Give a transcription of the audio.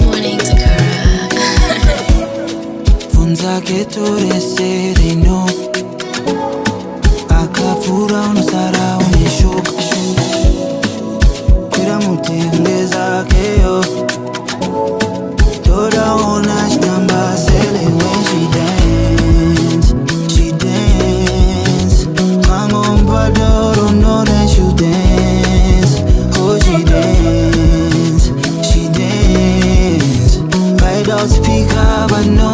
morning, Takara. Funza che tu reseri no akafura unosara uneshuka kwira mutengeza keyo toda ona chitamba sele when she dance mama umpada don't know that you dance oh she dance right out speaker but no